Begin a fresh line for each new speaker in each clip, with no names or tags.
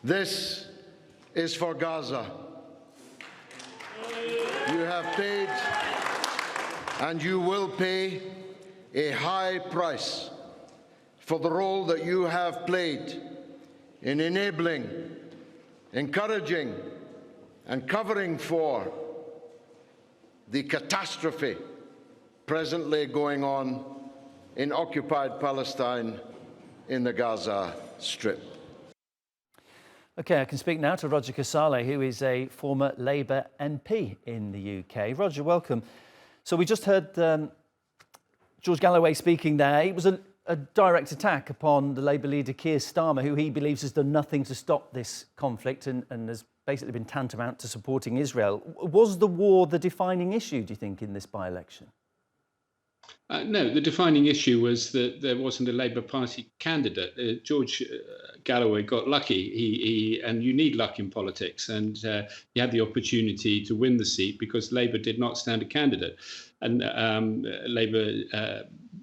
This is for Gaza. You have paid and you will pay a high price for the role that you have played in enabling, encouraging, and covering for the catastrophe presently going on in occupied Palestine in the Gaza Strip.
OK, I can speak now to Roger Casale, who is a former Labour MP in the UK. Roger, welcome. So we just heard George Galloway speaking there. It was a direct attack upon the Labour leader Keir Starmer, who he believes has done nothing to stop this conflict and has basically been tantamount to supporting Israel. Was the war the defining issue, do you think, in this by-election?
No, the defining issue was that there wasn't a Labour Party candidate. George Galloway got lucky. And you need luck in politics. And he had the opportunity to win the seat because Labour did not stand a candidate. And Labour,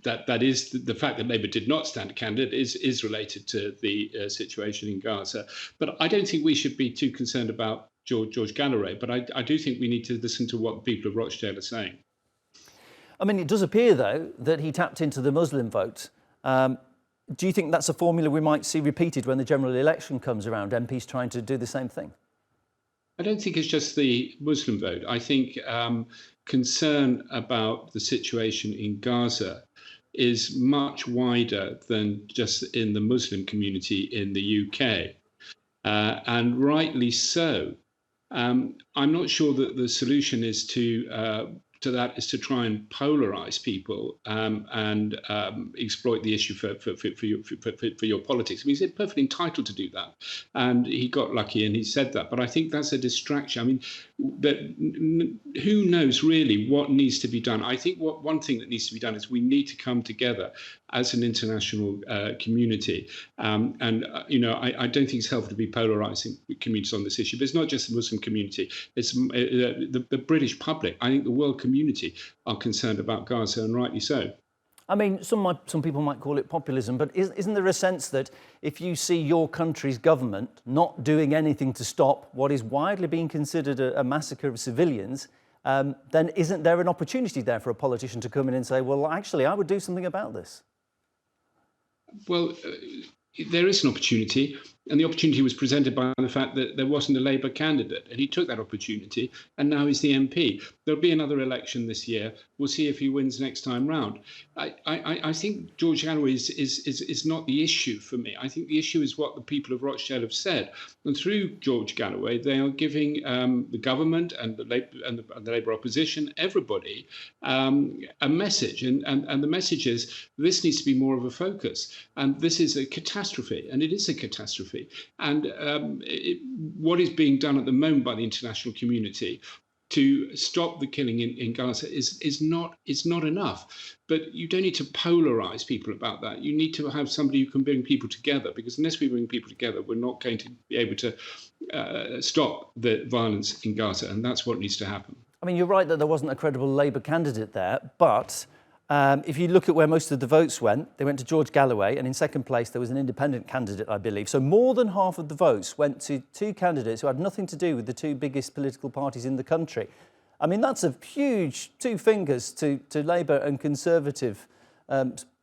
that is the fact that Labour did not stand a candidate is related to the situation in Gaza. But I don't think we should be too concerned about George Galloway. But I do think we need to listen to what the people of Rochdale are saying.
I mean, it does appear, though, that he tapped into the Muslim vote. Do you think that's a formula we might see repeated when the general election comes around, MPs trying to do the same thing?
I don't think it's just the Muslim vote. I think concern about the situation in Gaza is much wider than just in the Muslim community in the UK. And rightly so. I'm not sure that the solution is to that is to try and polarize people and exploit the issue for your politics. I mean, he's perfectly entitled to do that, and he got lucky and he said that. But I think that's a distraction. I mean, who knows really what needs to be done? I think one thing that needs to be done is we need to come together as an international community. I don't think it's helpful to be polarizing communities on this issue. But it's not just the Muslim community. It's the British public. I think the world community are concerned about Gaza, and rightly so.
I mean, some people might call it populism, but isn't there a sense that if you see your country's government not doing anything to stop what is widely being considered a massacre of civilians, then isn't there an opportunity there for a politician to come in and say, well, actually, I would do something about this?
Well, there is an opportunity, and the opportunity was presented by the fact that there wasn't a Labour candidate, and he took that opportunity, and now he's the MP. There'll be another election this year. We'll see if he wins next time round. I think George Galloway is not the issue for me. I think the issue is what the people of Rochdale have said, and through George Galloway, they are giving the government and the Labour opposition, everybody, a message, and the message is this needs to be more of a focus, and this is a catastrophe, and it is a catastrophe. And what is being done at the moment by the international community to stop the killing in Gaza is not enough. But you don't need to polarize people about that. You need to have somebody who can bring people together, because unless we bring people together, we're not going to be able to stop the violence in Gaza, and that's what needs to happen.
I mean, you're right that there wasn't a credible Labour candidate there, but if you look at where most of the votes went, they went to George Galloway, and in second place there was an independent candidate, I believe. So more than half of the votes went to two candidates who had nothing to do with the two biggest political parties in the country. I mean, that's a huge two fingers to Labour and Conservative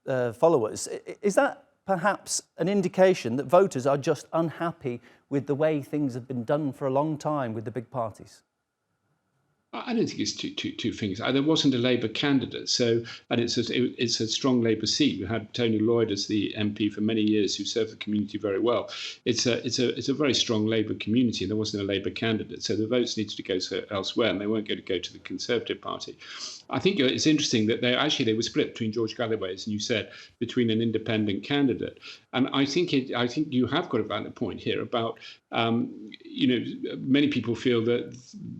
followers. Is that perhaps an indication that voters are just unhappy with the way things have been done for a long time with the big parties?
I don't think it's two things. There wasn't a Labour candidate, and it's a strong Labour seat. We had Tony Lloyd as the MP for many years, who served the community very well. It's a very strong Labour community, and there wasn't a Labour candidate, so the votes needed to go elsewhere, and they weren't going to go to the Conservative Party. I think it's interesting that they were split between George Galloway, as you said, between an independent candidate, and I think you have got a valid point here about many people feel that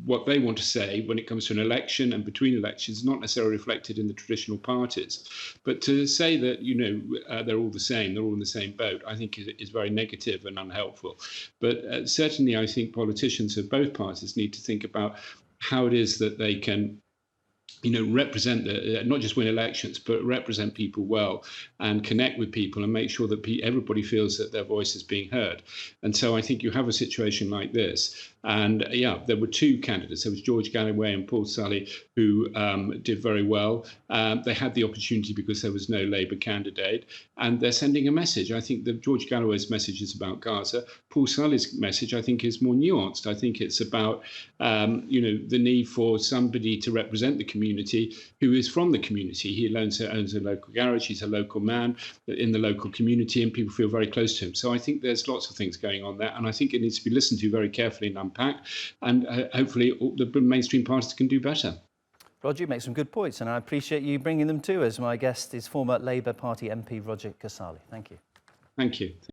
what they want to say when it comes to an election and between elections is not necessarily reflected in the traditional parties. But to say that, they're all the same, they're all in the same boat, I think is very negative and unhelpful. But certainly I think politicians of both parties need to think about how it is that they can represent not just win elections, but represent people well and connect with people and make sure that everybody feels that their voice is being heard. And so I think you have a situation like this. And there were two candidates. There was George Galloway and Paul Sully, who did very well. They had the opportunity because there was no Labour candidate, and they're sending a message. I think that George Galloway's message is about Gaza. Paul Sully's message, I think, is more nuanced. I think it's about the need for somebody to represent the community who is from the community. He owns a local garage. He's a local man in the local community, and people feel very close to him. So I think there's lots of things going on there, and I think it needs to be listened to very carefully and unpacked, and hopefully the mainstream parties can do better.
Roger, you make some good points, and I appreciate you bringing them to us. My guest is former Labour Party MP Roger Casale. Thank you.
Thank you.